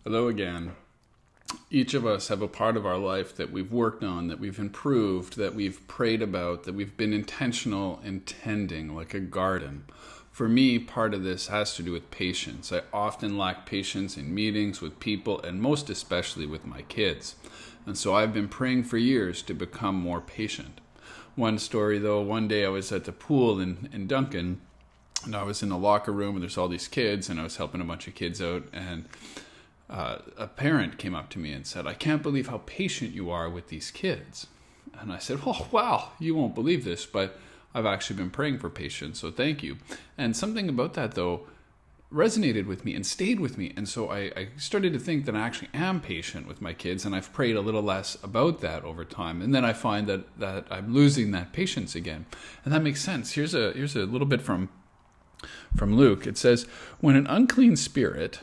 Hello again. Each of us have a part of our life that we've worked on, that we've improved, that we've prayed about, that we've been intentional in tending, like a garden. For me, part of this has to do with patience. I often lack patience in meetings with people, and most especially with my kids. And so I've been praying for years to become more patient. One story though, one day I was at the pool in Duncan, and I was in the locker room, and there's all these kids, and I was helping a bunch of kids out, and a parent came up to me and said, "I can't believe how patient you are with these kids." And I said, "Well, wow, you won't believe this, but I've actually been praying for patience, so thank you." And something about that, though, resonated with me and stayed with me. And so I started to think that I actually am patient with my kids, and I've prayed a little less about that over time. And then I find that I'm losing that patience again. And that makes sense. Here's a little bit from Luke. It says, "When an unclean spirit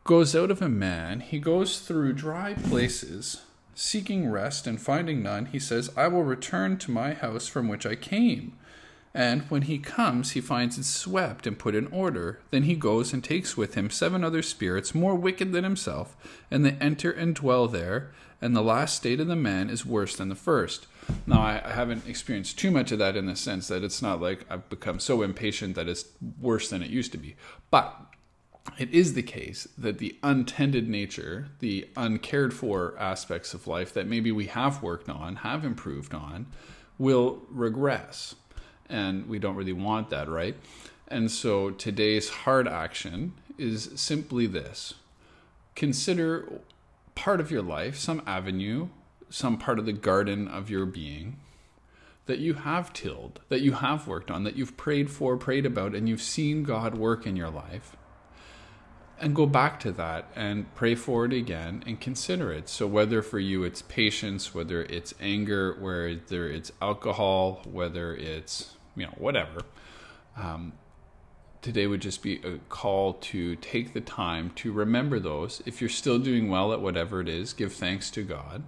goes out of a man, he goes through dry places, seeking rest, and finding none, he says, 'I will return to my house from which I came.' And when he comes, he finds it swept and put in order. Then he goes and takes with him 7 other spirits more wicked than himself, and they enter and dwell there. And the last state of the man is worse than the first." Now, I haven't experienced too much of that in the sense that it's not like I've become so impatient that it's worse than it used to be. But it is the case that the untended nature, the uncared for aspects of life that maybe we have worked on, have improved on, will regress. And we don't really want that, right? And so today's hard action is simply this. Consider part of your life, some avenue, some part of the garden of your being that you have tilled, that you have worked on, that you've prayed for, prayed about, and you've seen God work in your life. And go back to that and pray for it again and consider it. So whether for you it's patience, whether it's anger, whether it's alcohol, whether it's, whatever, today would just be a call to take the time to remember those. If you're still doing well at whatever it is, give thanks to God.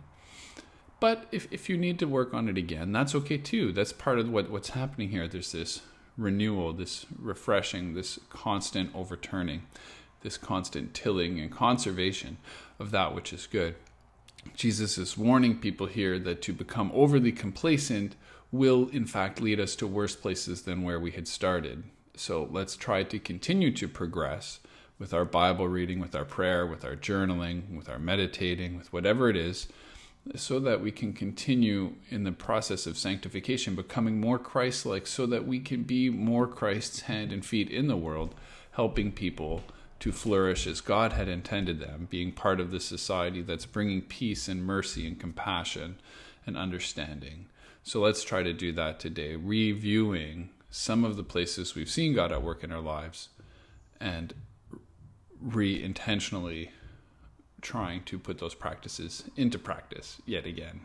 But if you need to work on it again, that's okay too. That's part of what's happening here. There's this renewal, this refreshing, this constant overturning, this constant tilling and conservation of that which is good. Jesus is warning people here that to become overly complacent will in fact lead us to worse places than where we had started. So let's try to continue to progress with our Bible reading, with our prayer, with our journaling, with our meditating, with whatever it is, so that we can continue in the process of sanctification, becoming more Christ-like, so that we can be more Christ's hand and feet in the world, helping people to flourish as God had intended them, being part of the society that's bringing peace and mercy and compassion and understanding. So let's try to do that today, reviewing some of the places we've seen God at work in our lives and intentionally trying to put those practices into practice yet again.